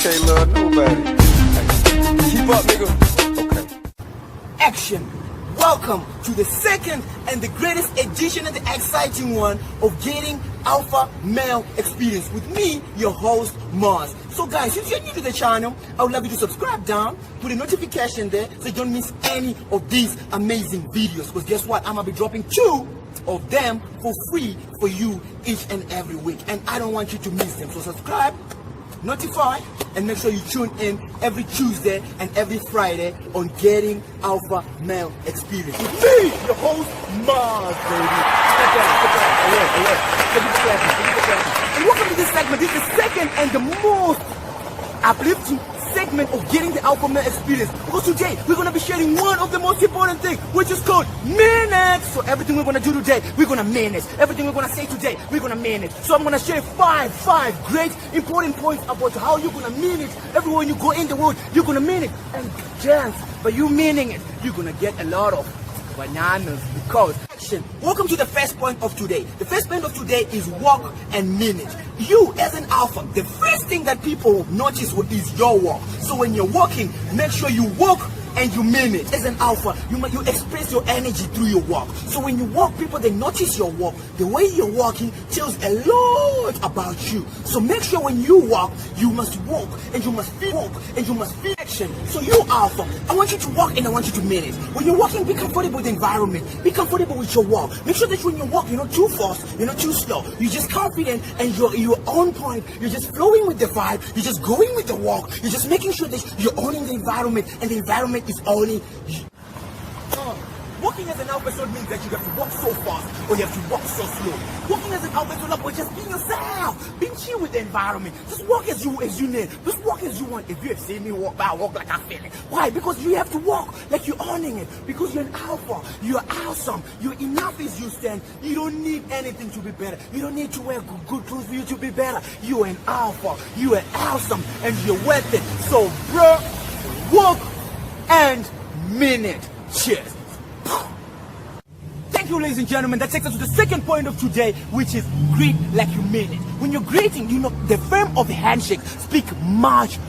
can't love nobody. Keep up, nigga. Okay. Action. Welcome to the second and the greatest edition and the exciting one of Getting Alpha Male Experience with me, your host, Mars. So guys, since you're new to the channel, I would love you to subscribe down, put a notification there so you don't miss any of these amazing videos. Because guess what? I'm going to be dropping 2 of them for free for you each and every week. And I don't want you to miss them. So subscribe, notify, and make sure you tune in every Tuesday and every Friday on Getting Alpha Male Experience with me, your host, Mars, baby. And welcome to this segment. This is the second and the most uplifting segment of Getting the Alpha Male Experience, because today we're going to be sharing one of the most important things, which is called minutes. So everything we're going to do today, we're going to minutes. Everything we're going to say today, we're going to minutes. So I'm going to share five great important points about how you're going to mean it. Everywhere you go in the world, you're going to mean it. And chance, but you meaning it, you're going to get a lot of bananas. Because action. Welcome to the first point of today. The first point of today is walk and mean it. You as an alpha, the first thing that people notice is your walk. So when you're walking, make sure you walk and you mean it. As an alpha, you express your energy through your walk. So when you walk, people, they notice your walk. The way you're walking tells a lot about you. So make sure when you walk, you must walk and you must feel walk and you must feel action. So you alpha, I want you to walk and I want you to mean it. When you're walking, be comfortable with the environment. Be comfortable with your walk. Make sure that when you walk, you're not too fast, you're not too slow. You're just confident and you're on point. You're just flowing with the vibe. You're just going with the walk. You're just making sure that you're owning the environment and the environment is owning you. Walking as an alpha doesn't mean that you have to walk so fast or you have to walk so slow. Walking as an alpha is all about just being yourself, being chill with the environment. Just walk as you need. Just walk as you want. If you have seen me walk, I walk like I feel it. Why? Because you have to walk like you're owning it. Because you're an alpha. You're awesome. You're enough as you stand. You don't need anything to be better. You don't need to wear good clothes for you to be better. You're an alpha. You are awesome and you're worth it. So, bro, walk and mean it. Cheers. Thank you, ladies and gentlemen. That takes us to the second point of today, which is greet like you mean it. When you're greeting, you know, the firm of handshake speak much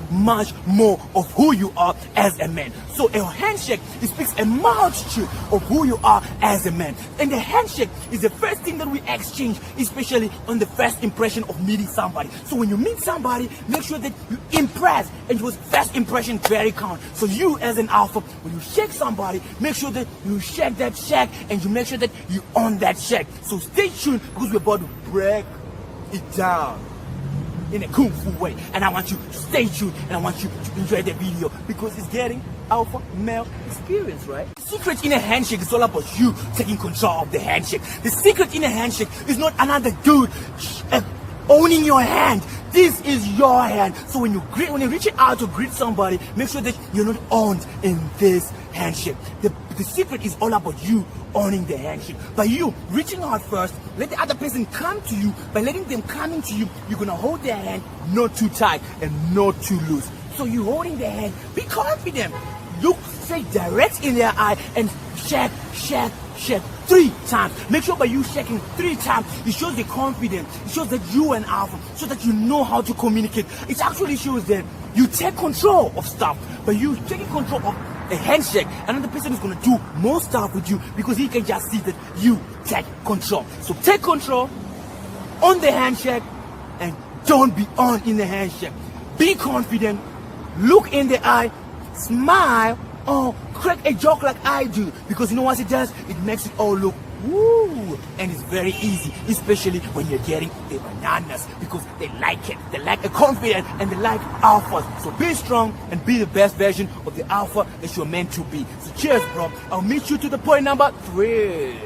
more of who you are as a man. So a handshake, it speaks a multitude of who you are as a man. And the handshake is the first thing that we exchange, especially on the first impression of meeting somebody. So when you meet somebody, make sure that you impress, and your first impression very count. So you as an alpha, when you shake somebody, make sure that you shake that shake and you make sure that you own that shake. So stay tuned, because we're about to break it down in a kung fu way, and I want you to stay tuned and I want you to enjoy the video, because it's Getting Alpha Male Experience, right? The secret in a handshake is all about you taking control of the handshake. The secret in a handshake is not another dude owning your hand. This is your hand. So when you're reaching out to greet somebody, make sure that you're not owned in this handshake. The secret is all about you owning the handshake. By you reaching out first, let the other person come to you. By letting them come into you, you're gonna hold their hand not too tight and not too loose. So you holding their hand, be confident. Look straight direct in their eye and shake 3 times. Make sure by you shaking 3 times, it shows the confidence. It shows that you are an alpha, so that you know how to communicate. It actually shows that you take control of stuff. By you taking control of a handshake, another person is going to do more stuff with you, because he can just see that you take control. So take control on the handshake and don't be on in the handshake. Be confident, look in the eye, smile, or crack a joke like I do, because you know what it does? It makes it all look woo, and it's very easy, especially when you're getting the bananas, because they like it. They like a confident and they like alphas. So be strong and be the best version of the alpha that you're meant to be. So cheers, bro. I'll meet you to the point number 3.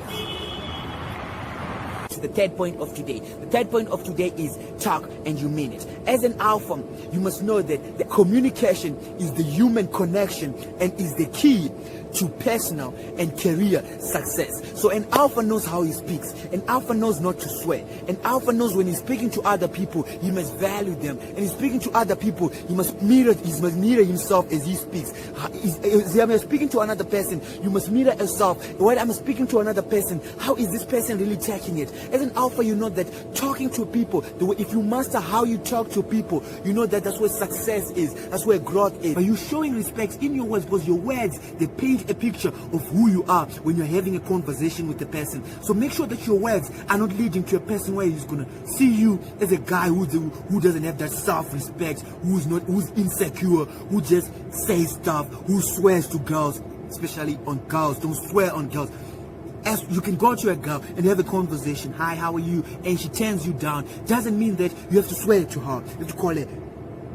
The third point of today. The third point of today is talk and you mean it. As an alpha, you must know that the communication is the human connection and is the key to personal and career success. So an alpha knows how he speaks. An alpha knows not to swear. An alpha knows when he's speaking to other people, he must value them. And he's speaking to other people, he must mirror himself as he speaks. I'm speaking to another person, you must mirror yourself. When I'm speaking to another person, how is this person really taking it? As an alpha, you know that talking to people, if you master how you talk respect your people. You know that that's where success is. That's where growth is. But you showing respect in your words, because your words, they paint a picture of who you are when you're having a conversation with the person. So make sure that your words are not leading to a person where he's gonna see you as a guy who doesn't have that self-respect, who's insecure, who just says stuff, who swears to girls, especially on girls. Don't swear on girls. As you can go to a girl and have a conversation, hi, how are you, and she turns you down, doesn't mean that you have to swear to her. You have to call it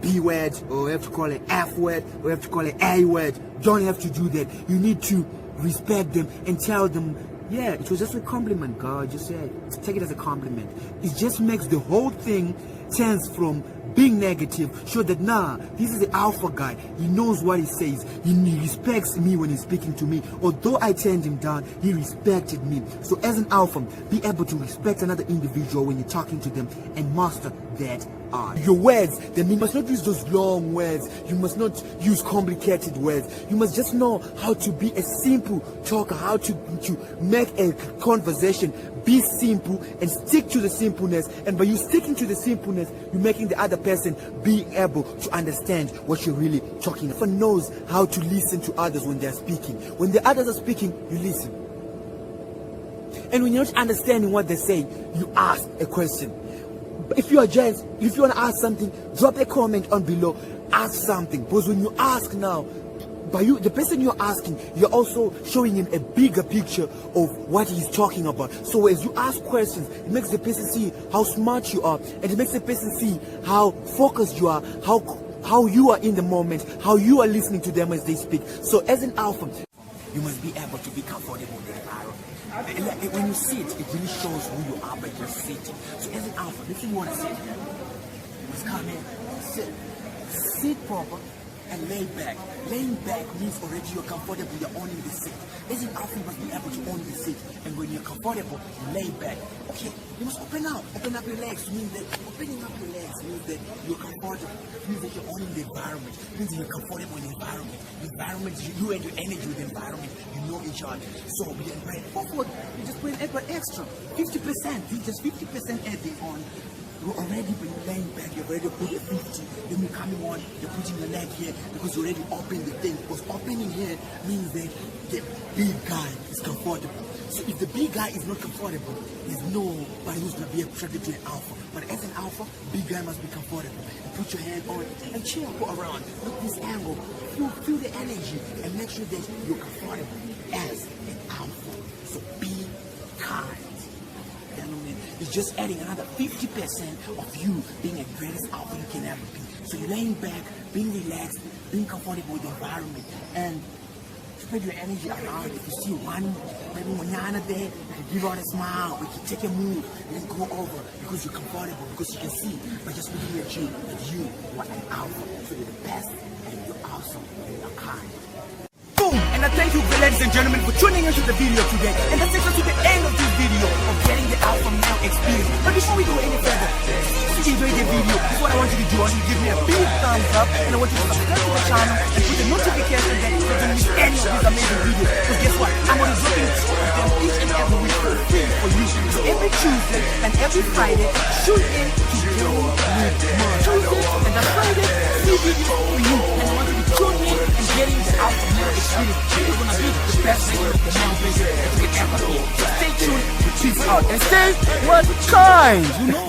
B word, or you have to call it F word, or you have to call it A word. Don't have to do that. You need to respect them and tell them, yeah, it was just a compliment, girl. Just said, take it as a compliment. It just makes the whole thing turns from being negative, show that nah, this is the alpha guy. He knows what he says. He respects me when he's speaking to me. Although I turned him down, he respected me. So as an alpha, be able to respect another individual when you're talking to them and master that art. Your words, then you must not use those long words. You must not use complicated words. You must just know how to be a simple talker, how to make a conversation be simple and stick to the simpleness. And by you sticking to the simpleness, you're making the other person be able to understand what you're really talking about. Everyone knows how to listen to others when they're speaking. When the others are speaking, you listen. And when you're not understanding what they're saying, you ask a question. If you want to ask something, drop a comment on below. Ask something. Because when you ask now, by you, the person you're asking, you're also showing him a bigger picture of what he's talking about. So as you ask questions, it makes the person see how smart you are, and it makes the person see how focused you are, how you are in the moment, how you are listening to them as they speak. So as an alpha, you must be able to be comfortable in the environment. When you sit, it really shows who you are by just sitting. So as an alpha, let's say you want to sit here, you must come in, sit proper, and lay back. Laying back means already you're comfortable, you're owning the seat. As an alpha, you must be able to own the seat. And when you're comfortable, you lay back. Okay, you must open up your legs. Means that opening up your legs means that you're comfortable. Means that you're owning the environment. Means that you're comfortable in the environment. The environment, you and your energy with the environment, you know each other. So be forward. You just put an extra 50%. You just 50% adding on. You're already laying back, you've already put a 50, then you're coming on, you're putting your leg here because you already opened the thing. Because opening here means that the big guy is comfortable. So if the big guy is not comfortable, there's nobody who's going to be attracted to an alpha. But as an alpha, big guy must be comfortable. You put your hand on and chill, go around. Look this angle, feel the energy, and make sure that you're comfortable as an alpha. So be kind. It's just adding another 50% of you being a greatest alpha you can ever be. So you're laying back, being relaxed, being comfortable with the environment, and spread your energy around. If you see one, maybe manana there, you can give out a smile, we can take a move, and then go over because you're comfortable, because you can see by just looking at you that you are an alpha. So you're the best, and you're awesome, and you're kind. Boom! And I thank you, ladies and gentlemen, for tuning into the video today. And that takes us to the end of this video of getting the alpha male experience. But before we go any further, if you enjoyed the video, this is what I want you to do. I want you to give me a big thumbs up, and I want you to subscribe to the channel and put the notification there so you don't miss any of these amazing videos. Because guess what? I'm going to drop in 2 of them each and every week for free for you. So every Tuesday and every Friday, tune in to Game with Mom. Tuesday and then Friday, 3 videos for you. And I want you to tune in and getting the alpha male experience. This is gonna be the best video of the male vision that you can ever be. So stay tuned, peace out, and stay kind, you know.